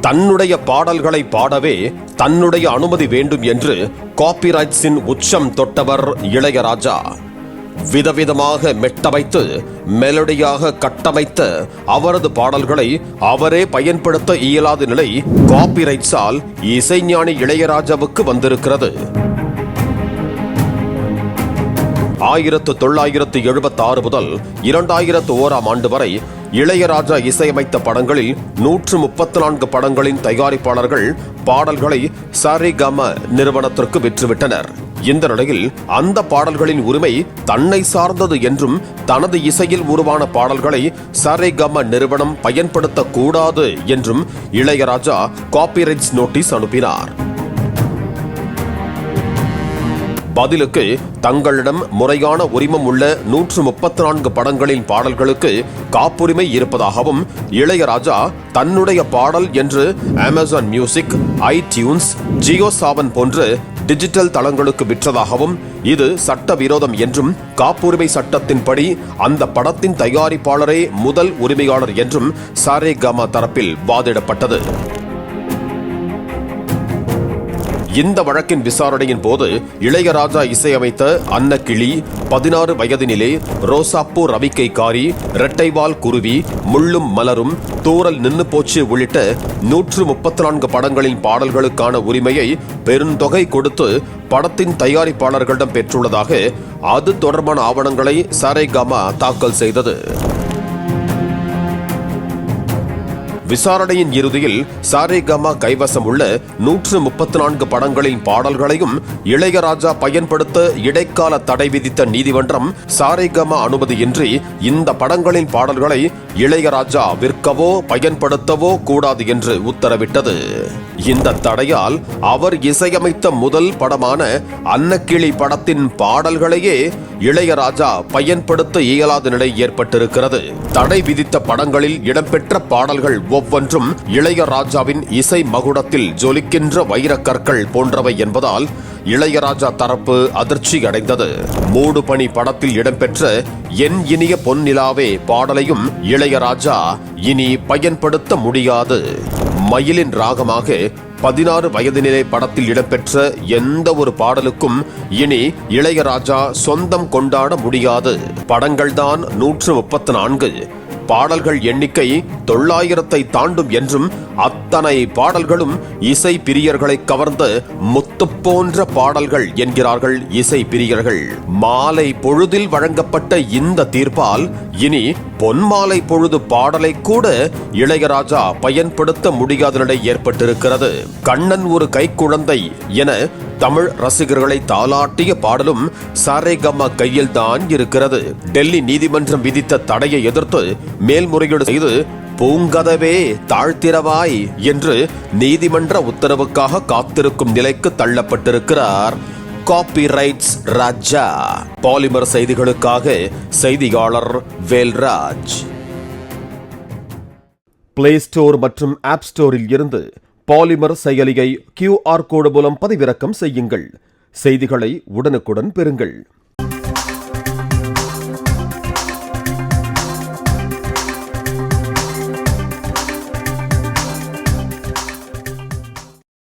தன்னுடைய பாடல்களை பாடவே தன்னுடைய அனுமதி வேண்டும் என்று காப்பிரைட்ஸின் உச்சம் தொட்டவர் இளையராஜா. விதவிதமாக மெட்டமைத்து மெலடியாக கட்டமைத்த அவரது பாடல்களை அவரே பயன்படுத்த இயலாத நிலை காப்பிரைட்ஸால் இசைஞானி இளையராஜாவுக்கு வந்திருக்கிறது. 1976 முதல் 2001 ஆண்டு வரை இளையராஜா இசையமைத்த படங்களில் 134 படங்களின் தயாரிப்பாளர்கள் பாடல்களை சரிகம நிறுவனத்திற்கு விற்றுவிட்டனர். இந்த நிலையில் அந்த பாடல்களின் உரிமை தன்னை சார்ந்தது என்றும் தனது இசையில் உருவான பாடல்களை சரிகம நிறுவனம் பயன்படுத்தக்கூடாது என்றும் இளையராஜா காப்பிரைட்ஸ் நோட்டீஸ் அனுப்பினார். பதிலுக்கு தங்களிடம் முறையான உரிமம் உள்ள 134 படங்களின் பாடல்களுக்கு காப்புரிமை இருப்பதாகவும் இளையராஜா தன்னுடைய பாடல் என்று Amazon music, iTunes, Jio Saavn போன்ற டிஜிட்டல் தளங்களுக்கு விற்றதாகவும் இது சட்டவிரோதம் என்றும் காப்புரிமை சட்டத்தின்படி அந்த படத்தின் தயாரிப்பாளரே முதல் உரிமையாளர் என்றும் சரிகம தரப்பில் வாதிடப்பட்டது. இந்த வழக்கின் விசாரணையின் போது இளையராஜா இசையமைத்த அன்னக்கிளி, 16 வயதினிலே, ரோசாப்பூ ரவிக்கைக்காரி, இரட்டைவால் குருவி, முள்ளும் மலரும், தூரல் நின்னு போச்சு உள்ளிட்ட 134 படங்களின் பாடல்களுக்கான உரிமையை பெருந்தொகை கொடுத்து படத்தின் தயாரிப்பாளர்களிடம் பெற்றுள்ளதாக அது தொடர்பான ஆவணங்களை சரிகம தாக்கல் செய்தது. விசாரணையின் இறுதியில் சரிகம கைவசம் உள்ள 134 படங்களின் பாடல்களையும் இளையராஜா பயன்படுத்த இடைக்கால தடை விதித்த நீதிமன்றம் சரிகம அனுமதியின்றி இந்த படங்களின் பாடல்களை இளையராஜா விற்கவோ பயன்படுத்தவோ கூடாது என்று உத்தரவிட்டது. இந்த தடையால் அவர் இசையமைத்த முதல் படமான அன்னக்கிளி படத்தின் பாடல்களையே இளையராஜா பயன்படுத்த இயலாத நிலை ஏற்பட்டிருக்கிறது. தடை விதித்த படங்களில் இடம்பெற்ற பாடல்கள் ஒவ்வொன்றும் இளையராஜாவின் இசை மகுடத்தில் ஜொலிக்கின்ற வைரக்கற்கள் போன்றவை என்பதால் இளையராஜா தரப்பு அதிர்ச்சி அடைந்தது. மூடு பனி படத்தில் இடம்பெற்ற என் இனிய பொன்னிலாவே பாடலையும் இளையராஜா இனி பயன்படுத்த முடியாது. மயிலின் ராகமாக 16 வயதினிலே படத்தில் இடம்பெற்ற எந்த ஒரு பாடலுக்கும் இனி இளையராஜா சொந்தம் கொண்டாட முடியாது. படங்கள்தான் 134, பாடல்கள் எண்ணிக்கை 900 தாண்டும் என்றும் அத்தனை பாடல்களும் இசை பிரியர்களை கவர்ந்த முத்து போன்ற பாடல்கள் என்கிறார்கள் இசை பிரியர்கள். மாலை பொழுதில் வழங்கப்பட்ட இந்த தீர்ப்பால் இனி பொன்மாலை பொழுது பாடலை கூட இளையராஜா பயன்படுத்த முடியாத நிலை ஏற்பட்டிருக்கிறது. கண்ணன் ஒரு கைக்குழந்தை என தமிழ் ரசிகர்களை தாலாட்டிய பாடலும் சரிகம கையில் தான் இருக்கிறது. டெல்லி நீதிமன்றம் விதித்த தடையை எதிர்த்து மேல்முறையீடு செய்து பூங்கதவே தாழ்த்திரவாய் என்று நீதிமன்ற உத்தரவுக்காக காத்திருக்கும் நிலைக்கு தள்ளப்பட்டிருக்கிறார் காப்பிரைட்ஸ் ராஜா. பாலிமர் செய்திகளுக்காக செய்தியாளர் வேல்ராஜ். பிளே ஸ்டோர் மற்றும் ஆப் ஸ்டோரில் இருந்து பாலிமர் செயலியை QR கோடு மூலம் பதிவிறக்கம் செய்யுங்கள். செய்திகளை உடனுக்குடன் பெறுங்கள்.